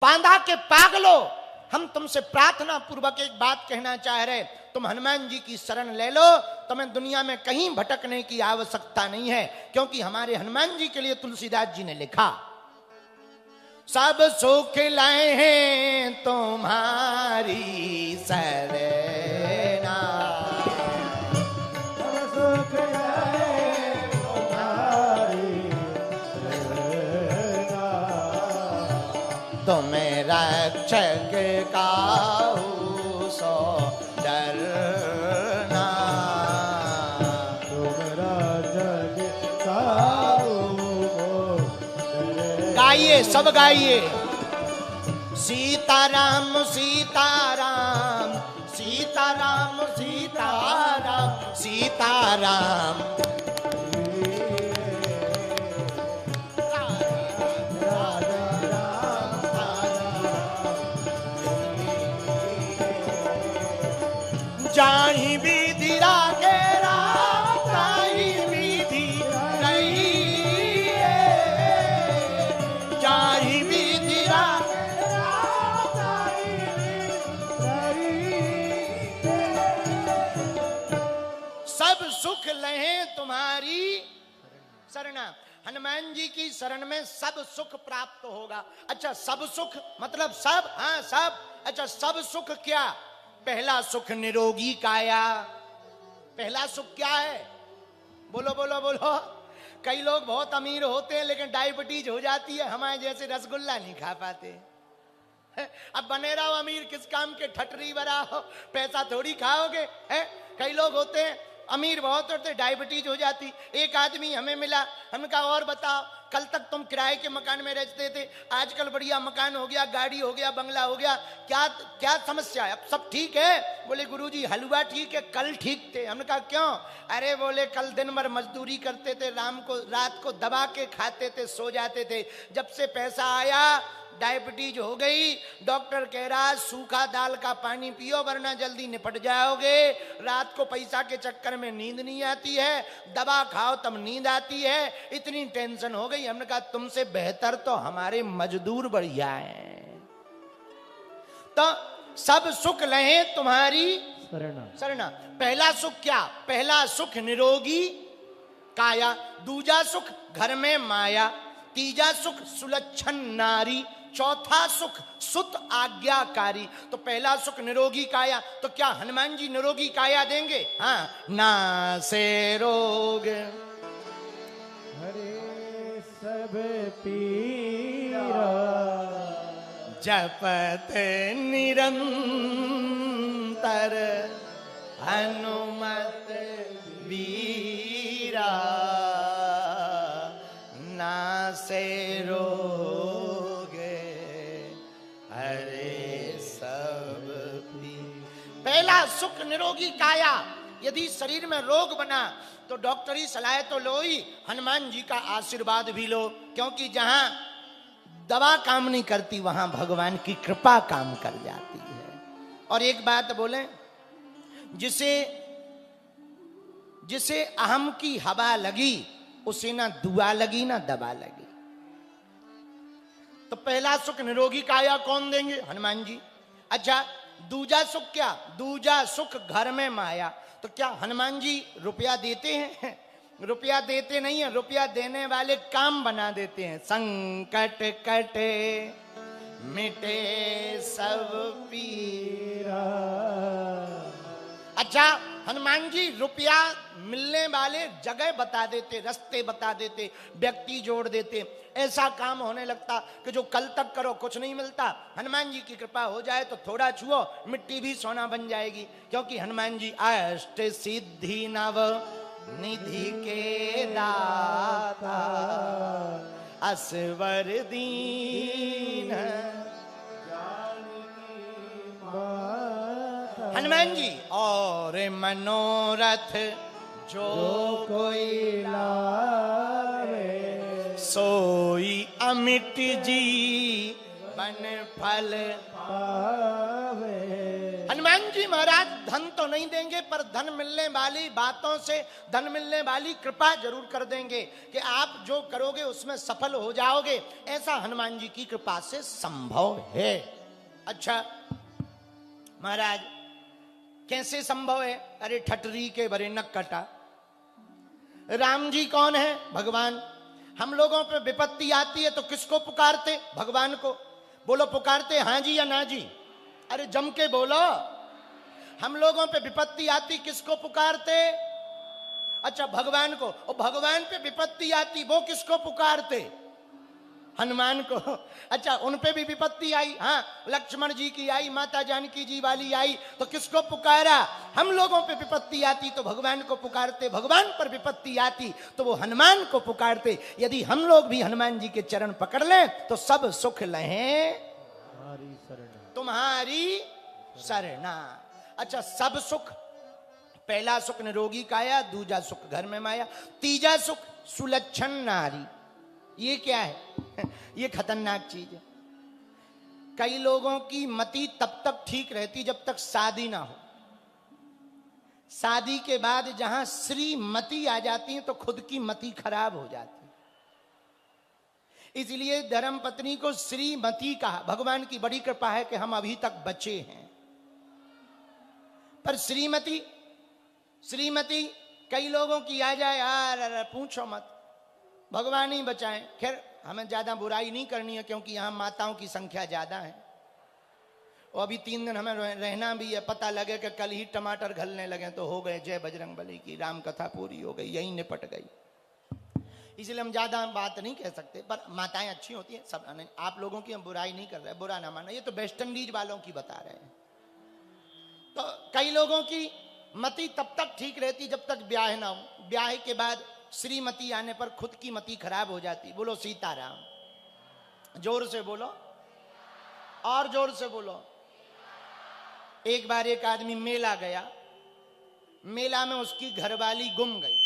बांधा के पागलो, हम तुमसे प्रार्थना पूर्वक एक बात कहना चाह रहे, तुम हनुमान जी की शरण ले लो, तुम्हें दुनिया में कहीं भटकने की आवश्यकता नहीं है, क्योंकि हमारे हनुमान जी के लिए तुलसीदास जी ने लिखा, सब सुख लाए हैं तुम्हारी शरणा, सब सुख लाए तुम्हारी शरणा, तुम्हें रक्षक काहू सो डरना, तुम रक्षक काहू डरना। गाइए, सब गाइए, सीताराम सीताराम सीताराम सीताराम सीताराम, जाहि विधि रागे राम, ताहि विधि रहिए, जाहि विधि रागे राम, ताहि सब सुख लहे तुम्हारी शरणा। हनुमान जी की शरण में सब सुख प्राप्त होगा। अच्छा, सब सुख मतलब सब, हाँ सब। अच्छा, सब सुख क्या? पहला सुख निरोगी काया। पहला सुख क्या है? बोलो बोलो बोलो। कई लोग बहुत अमीर होते हैं लेकिन डायबिटीज हो जाती है, हमारे जैसे रसगुल्ला नहीं खा पाते। अब बने रहो अमीर किस काम के, ठटरी बना हो, पैसा थोड़ी खाओगे है? कई लोग होते हैं अमीर बहुत होते, डायबिटीज हो जाती। एक आदमी हमें मिला, हमने कहा और बताओ, कल तक तुम किराए के मकान में रहते थे, आजकल बढ़िया मकान हो गया, गाड़ी हो गया, बंगला हो गया, क्या क्या समस्या है? अब सब ठीक है? बोले गुरुजी हलवा ठीक है, कल ठीक थे। हमने कहा क्यों? अरे बोले कल दिन भर मजदूरी करते थे, रात को दबा के खाते थे, सो जाते थे, जब से पैसा आया डायबिटीज हो गई। डॉक्टर कह रहा सूखा दाल का पानी पियो वरना जल्दी निपट जाओगे। रात को पैसा के चक्कर में नींद नहीं आती है, दवा खाओ तब नींद आती है, इतनी टेंशन हो गई। हमने कहा तुमसे बेहतर तो हमारे मजदूर बढ़िया हैं। तो सब सुख लहे तुम्हारी शरणा। पहला सुख क्या? पहला सुख निरोगी काया, दूजा सुख घर में माया, तीजा सुख सुलक्षण नारी, चौथा सुख सुत आज्ञाकारी। तो पहला सुख निरोगी काया, तो क्या हनुमान जी निरोगी काया देंगे? हाँ, ना से रोग हरे सब पीरा, जपत निरंतर हनुमत वीरा, ना से रोगे हरे सब पी। पहला सुख निरोगी काया। यदि शरीर में रोग बना तो डॉक्टरी सलाह तो लो ही, हनुमान जी का आशीर्वाद भी लो, क्योंकि जहां दवा काम नहीं करती वहां भगवान की कृपा काम कर जाती है। और एक बात बोले, जिसे अहम की हवा लगी उसे ना दुआ लगी ना दवा लगी। तो पहला सुख निरोगी काया कौन देंगे? हनुमान जी। अच्छा, दूजा सुख क्या? दूजा सुख घर में माया। तो क्या हनुमान जी रुपया देते हैं? रुपया देते नहीं है, रुपया देने वाले काम बना देते हैं। संकट कटे मिटे सब पीरा। अच्छा, हनुमान जी रुपया मिलने वाले जगह बता देते, रास्ते बता देते, व्यक्ति जोड़ देते, ऐसा काम होने लगता कि जो कल तक करो कुछ नहीं मिलता। हनुमान जी की कृपा हो जाए तो थोड़ा छुओ मिट्टी भी सोना बन जाएगी, क्योंकि हनुमान जी अष्ट सिद्धि नव निधि के दाता, असवर दीन हनुमान जी। और मनोरथ जो कोई लावे, सोई अमिट जी बन फल पावे। हनुमान जी महाराज धन तो नहीं देंगे, पर धन मिलने वाली बातों से, धन मिलने वाली कृपा जरूर कर देंगे कि आप जो करोगे उसमें सफल हो जाओगे। ऐसा हनुमान जी की कृपा से संभव है। अच्छा महाराज कैसे संभव है? अरे ठटरी के बरे नक कटा। राम जी कौन है? भगवान। हम लोगों पे विपत्ति आती है तो किसको पुकारते? भगवान को। बोलो पुकारते हाँ जी या ना जी? अरे जम के बोलो। हम लोगों पे विपत्ति आती किसको पुकारते? अच्छा भगवान को। और भगवान पे विपत्ति आती वो किसको पुकारते? हनुमान को। अच्छा उन पे भी विपत्ति आई, हाँ लक्ष्मण जी की आई, माता जानकी जी वाली आई, तो किसको पुकारा? हम लोगों पे विपत्ति आती तो भगवान को पुकारते, भगवान पर विपत्ति आती तो वो हनुमान को पुकारते। यदि हम लोग भी हनुमान जी के चरण पकड़ लें तो सब सुख लहें तुम्हारी शरणा। अच्छा सब सुख, पहला सुख निरोगी काया, दूजा सुख घर में माया, तीजा सुख सुलक्षण नारी। ये क्या है? ये खतरनाक चीज है। कई लोगों की मति तब तक ठीक रहती जब तक शादी ना हो। शादी के बाद जहां श्रीमती आ जाती है तो खुद की मति खराब हो जाती है। इसलिए धर्म पत्नी को श्रीमती कहा। भगवान की बड़ी कृपा है कि हम अभी तक बचे हैं। पर श्रीमती, श्रीमती कई लोगों की आ जाए, यार पूछो मत, भगवान ही बचाएं। खैर हमें ज्यादा बुराई नहीं करनी है क्योंकि यहां माताओं की संख्या ज्यादा है और अभी 3 दिन हमें रहना भी है। पता लगे कि कल ही टमाटर घलने लगे तो हो गए जय बजरंग बली की, राम कथा पूरी हो गई, यही निपट गई। इसलिए हम ज्यादा बात नहीं कह सकते, पर माताएं अच्छी होती हैं सब। नहीं, आप लोगों की हम बुराई नहीं कर रहे, बुरा ना माना, ये तो वेस्ट इंडीज वालों की बता रहे हैं। तो कई लोगों की मति तब तक ठीक रहती जब तक ब्याह ना हो। ब्याह के बाद श्रीमती आने पर खुद की मति खराब हो जाती। बोलो सीताराम। जोर से बोलो, और जोर से बोलो। एक बार एक आदमी मेला गया, मेला में उसकी घरवाली गुम गई।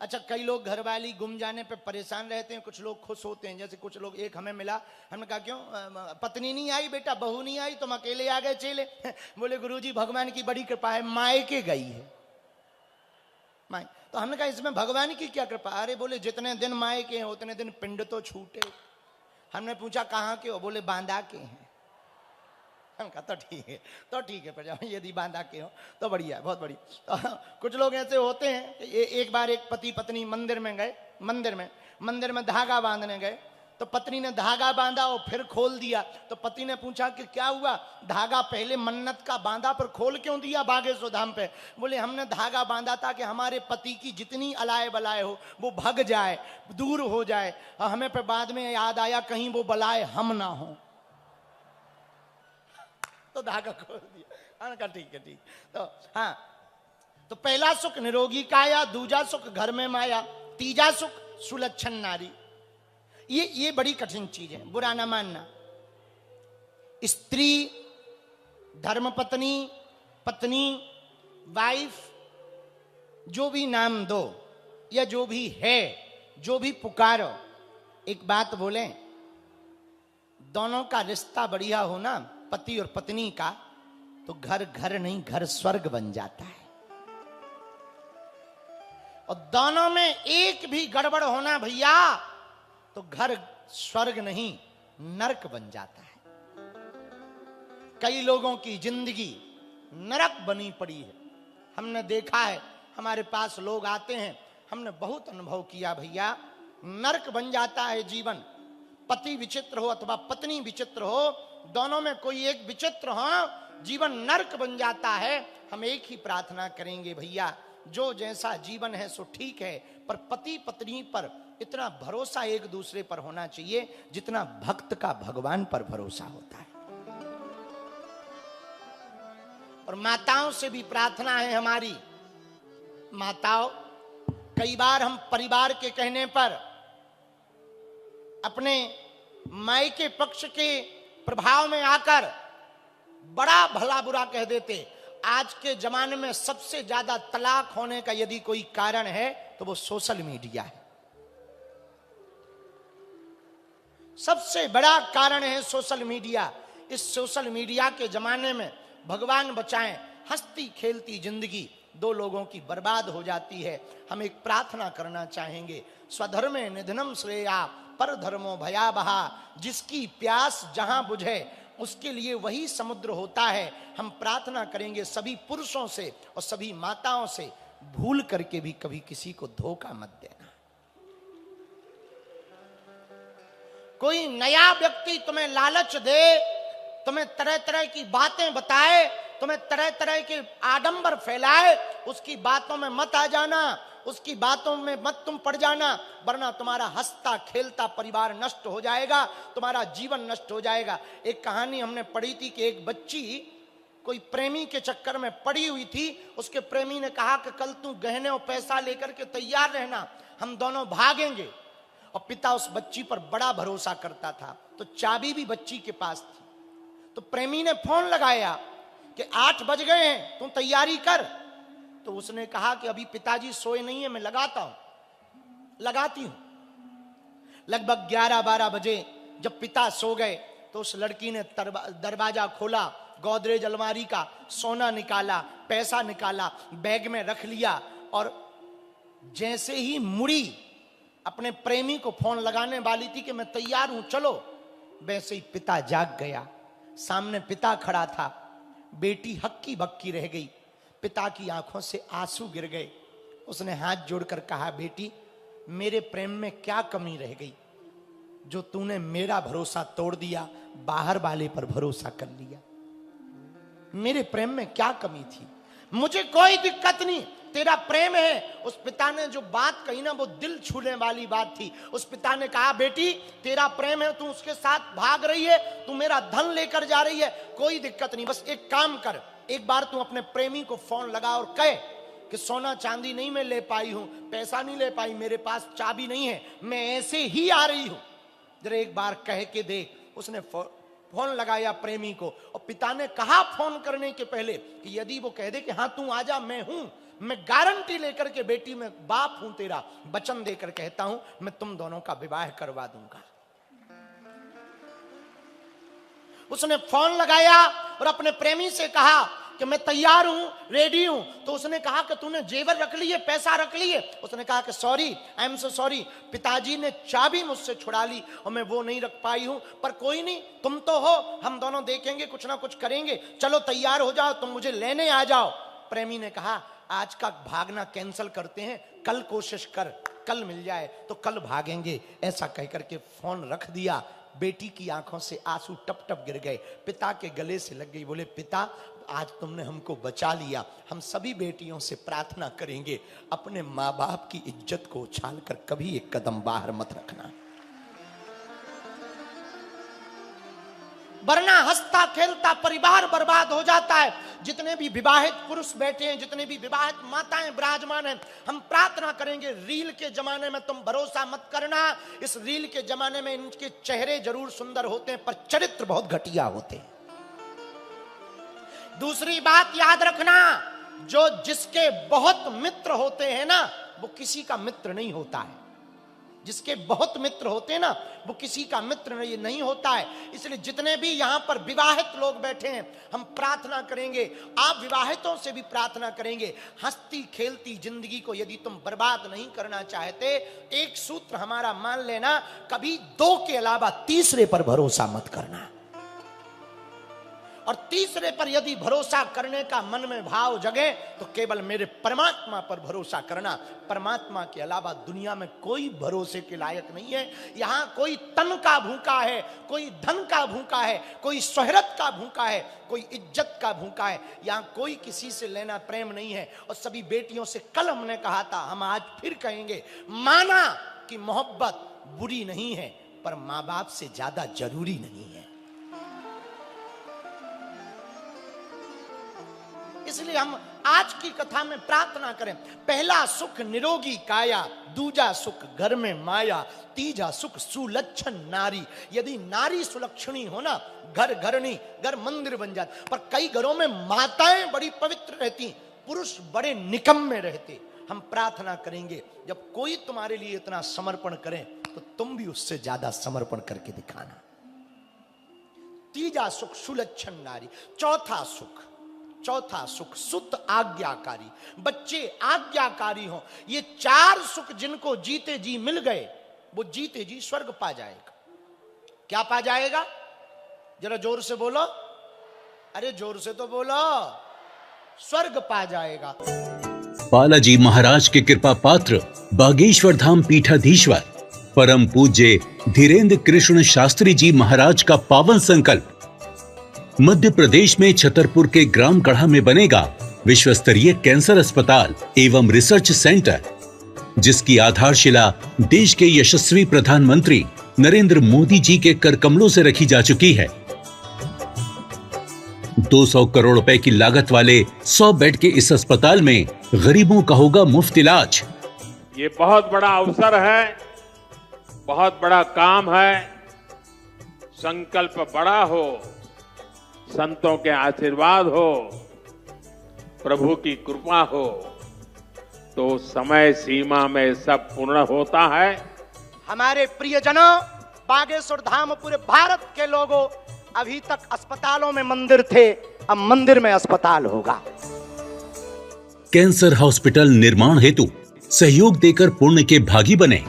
अच्छा कई लोग घरवाली गुम जाने पे परेशान रहते हैं, कुछ लोग खुश होते हैं। जैसे कुछ लोग, एक हमें मिला, हमने कहा क्यों पत्नी नहीं आई बेटा, बहू नहीं आई, तुम अकेले आ गए चेले? बोले गुरुजी भगवान की बड़ी कृपा है, मायके गई है। माय तो हमने कहा इसमें भगवान की क्या कृपा? अरे बोले जितने दिन मायके हैं उतने दिन पिंड तो छूटे। हमने पूछा कहाँ के हो? बोले बांदा के हैं। हम कहा तो ठीक है, तो ठीक है प्रजा, यदि बांदा के हो तो बढ़िया, बहुत बढ़िया। तो कुछ लोग ऐसे होते हैं कि एक बार एक पति पत्नी मंदिर में गए, मंदिर में धागा बांधने गए, तो पत्नी ने धागा बांधा और फिर खोल दिया। तो पति ने पूछा कि क्या हुआ, धागा पहले मन्नत का बांधा पर खोल क्यों दिया बागेश्वर धाम पे? बोले हमने धागा बांधा था कि हमारे पति की जितनी अलाय बलाय हो वो भग जाए, दूर हो जाए, और हमें पे बाद में याद आया कहीं वो बलाय हम ना हो, तो धागा खोल दिया। हाँ ठीक है, ठीक। तो हाँ, तो पहला सुख निरोगी काया, दूजा सुख घर में माया, तीजा सुख सुलक्षण नारी। ये बड़ी कठिन चीज है, बुरा ना मानना। स्त्री, धर्मपत्नी, पत्नी, वाइफ, जो भी नाम दो या जो भी है, जो भी पुकारो, एक बात बोलें, दोनों का रिश्ता बढ़िया हो ना, पति और पत्नी का, तो घर घर नहीं घर स्वर्ग बन जाता है। और दोनों में एक भी गड़बड़ होना भैया तो घर स्वर्ग नहीं नरक बन जाता है। कई लोगों की जिंदगी नरक बनी पड़ी है। हमने देखा है, हमारे पास लोग आते हैं, हमने बहुत अनुभव किया भैया, नरक बन जाता है जीवन। पति विचित्र हो अथवा पत्नी विचित्र हो, दोनों में कोई एक विचित्र हो, जीवन नरक बन जाता है। हम एक ही प्रार्थना करेंगे भैया, जो जैसा जीवन है सो ठीक है, पर पति पत्नी पर इतना भरोसा एक दूसरे पर होना चाहिए जितना भक्त का भगवान पर भरोसा होता है। और माताओं से भी प्रार्थना है हमारी, माताओं, कई बार हम परिवार के कहने पर अपने मायके पक्ष के प्रभाव में आकर बड़ा भला बुरा कह देते। आज के जमाने में सबसे ज्यादा तलाक होने का यदि कोई कारण है तो वो सोशल मीडिया है। सबसे बड़ा कारण है सोशल मीडिया। इस सोशल मीडिया के जमाने में भगवान बचाएं, हंसती खेलती जिंदगी दो लोगों की बर्बाद हो जाती है। हम एक प्रार्थना करना चाहेंगे, स्वधर्मे निधनम श्रेया पर धर्मो भयावहा। जिसकी प्यास जहां बुझे उसके लिए वही समुद्र होता है। हम प्रार्थना करेंगे सभी पुरुषों से और सभी माताओं से, भूल करके भी कभी किसी को धोखा मत देना। कोई नया व्यक्ति तुम्हें लालच दे, तुम्हें तरह तरह की बातें बताए, तुम्हें तरह तरह के आडंबर फैलाए, उसकी बातों में मत आ जाना, उसकी बातों में मत तुम पड़ जाना, वरना तुम्हारा हंसता खेलता परिवार नष्ट हो जाएगा, तुम्हारा जीवन नष्ट हो जाएगा। एक कहानी हमने पढ़ी थी कि एक बच्ची कोई प्रेमी के चक्कर में पड़ी हुई थी। उसके प्रेमी ने कहा कि कल तू गहने और पैसा लेकर के तैयार रहना, हम दोनों भागेंगे। और पिता उस बच्ची पर बड़ा भरोसा करता था, तो चाबी भी बच्ची के पास थी। तो प्रेमी ने फोन लगाया कि 8 बज गए हैं, तू तैयारी कर। तो उसने कहा कि अभी पिताजी सोए नहीं है, मैं लगाती हूं। लगभग 11-12 बजे जब पिता सो गए तो उस लड़की ने दरवाजा खोला, गोदरेज अलमारी का सोना निकाला, पैसा निकाला, बैग में रख लिया, और जैसे ही मुड़ी अपने प्रेमी को फोन लगाने वाली थी कि मैं तैयार हूं चलो, वैसे ही पिता जाग गया। सामने पिता खड़ा था, बेटी हक्की बक्की रह गई, पिता की आंखों से आंसू गिर गए। उसने हाथ जोड़कर कहा, बेटी मेरे प्रेम में क्या कमी रह गई जो तूने मेरा भरोसा तोड़ दिया, बाहर वाले पर भरोसा कर लिया। मेरे प्रेम में क्या कमी थी? मुझे कोई दिक्कत नहीं, तेरा प्रेम है। उस पिता ने जो बात कही ना, वो दिल छूने वाली बात थी। उस पिता ने कहा, बेटी तेरा प्रेम है, तू उसके साथ भाग रही है, तू मेरा धन लेकर जा रही है, कोई दिक्कत नहीं, बस एक काम कर, एक बार तू अपने प्रेमी को फोन लगा और कहे कि सोना चांदी नहीं मैं ले पाई हूं, पैसा नहीं ले पाई, मेरे पास चाबी नहीं है, मैं ऐसे ही आ रही हूं, जरा एक बार कह के देख। उसने फोन लगाया प्रेमी को, और पिता ने कहा फोन करने के पहले कि यदि वो कह दे कि हाँ तू आजा, मैं हूं, मैं गारंटी लेकर के बेटी मैं बाप हूं तेरा, वचन देकर कहता हूं मैं तुम दोनों का विवाह करवा दूंगा। उसने फोन लगाया और अपने प्रेमी से कहा कि मैं तैयार हूं, रेडी हूं। तो उसने कहा कि तूने जेवर रख लिए, पैसा रख लिए? उसने कहा कि sorry, I am so sorry, पिताजी ने चाबी मुझसे छुड़ा ली और मैं वो नहीं रख पाई हूं, पर कोई नहीं, तुम तो हो, हम दोनों देखेंगे, कुछ ना कुछ करेंगे, चलो तैयार हो जाओ, तुम मुझे लेने आ जाओ। प्रेमी ने कहा, आज का भागना कैंसिल करते हैं, कल कोशिश कर, कल मिल जाए तो कल भागेंगे। ऐसा कहकर के फोन रख दिया। बेटी की आंखों से आंसू टप टप गिर गए, पिता के गले से लग गई। बोले, पिता आज तुमने हमको बचा लिया। हम सभी बेटियों से प्रार्थना करेंगे, अपने माँ बाप की इज्जत को उछाल कर कभी एक कदम बाहर मत रखना, वरना हंसता खेलता परिवार बर्बाद हो जाता है। जितने भी विवाहित पुरुष बैठे हैं, जितने भी विवाहित माताएं विराजमान हैं, हम प्रार्थना करेंगे, रील के जमाने में तुम भरोसा मत करना। इस रील के जमाने में इनके चेहरे जरूर सुंदर होते हैं, पर चरित्र बहुत घटिया होते हैं। दूसरी बात याद रखना, जो जिसके बहुत मित्र होते हैं ना, वो किसी का मित्र नहीं होता है। जिसके बहुत मित्र होते हैं ना, वो किसी का मित्र नहीं होता है। इसलिए जितने भी यहां पर विवाहित लोग बैठे हैं, हम प्रार्थना करेंगे, आप विवाहितों से भी प्रार्थना करेंगे, हंसती खेलती जिंदगी को यदि तुम बर्बाद नहीं करना चाहते, एक सूत्र हमारा मान लेना, कभी 2 के अलावा तीसरे पर भरोसा मत करना। और तीसरे पर यदि भरोसा करने का मन में भाव जगे तो केवल मेरे परमात्मा पर भरोसा करना। परमात्मा के अलावा दुनिया में कोई भरोसे के लायक नहीं है। यहां कोई तन का भूखा है, कोई धन का भूखा है, कोई शोहरत का भूखा है, कोई इज्जत का भूखा है। यहां कोई किसी से लेना प्रेम नहीं है। और सभी बेटियों से कल हमने कहा था, हम आज फिर कहेंगे, माना कि मोहब्बत बुरी नहीं है, पर मां बाप से ज्यादा जरूरी नहीं है। इसलिए हम आज की कथा में प्रार्थना करें, पहला सुख निरोगी काया, दूजा सुख घर में माया, तीजा सुख सुलक्षण नारी। यदि नारी सुलक्षणी हो ना, घर घर नहीं, घर मंदिर बन जाता। पर कई घरों में माताएं बड़ी पवित्र रहती, पुरुष बड़े निकम्मे रहते। हम प्रार्थना करेंगे, जब कोई तुम्हारे लिए इतना समर्पण करे तो तुम भी उससे ज्यादा समर्पण करके दिखाना। तीजा सुख सुलक्षण नारी। चौथा सुख चौथा सुख सुत आज्ञाकारी, बच्चे आज्ञाकारी हों। ये 4 सुख जिनको जीते जी मिल गए, वो जीते जी स्वर्ग पा जाएगा। क्या पा जाएगा? जरा जोर से बोलो, अरे जोर से तो बोलो। स्वर्ग पा जाएगा। बालाजी महाराज के कृपा पात्र बागेश्वर धाम पीठाधीश्वर परम पूज्य धीरेन्द्र कृष्ण शास्त्री जी महाराज का पावन संकल्प। मध्य प्रदेश में छतरपुर के ग्राम गढ़ा में बनेगा विश्व स्तरीय कैंसर अस्पताल एवं रिसर्च सेंटर, जिसकी आधारशिला देश के यशस्वी प्रधानमंत्री नरेंद्र मोदी जी के कर कमलों से रखी जा चुकी है। 200 करोड़ रुपए की लागत वाले 100 बेड के इस अस्पताल में गरीबों का होगा मुफ्त इलाज। ये बहुत बड़ा अवसर है, बहुत बड़ा काम है। संकल्प बड़ा हो, संतों के आशीर्वाद हो, प्रभु की कृपा हो, तो समय सीमा में सब पूर्ण होता है। हमारे प्रियजनों, बागेश्वर धाम पूरे भारत के लोगों, अभी तक अस्पतालों में मंदिर थे, अब मंदिर में अस्पताल होगा। कैंसर हॉस्पिटल निर्माण हेतु सहयोग देकर पुण्य के भागी बने।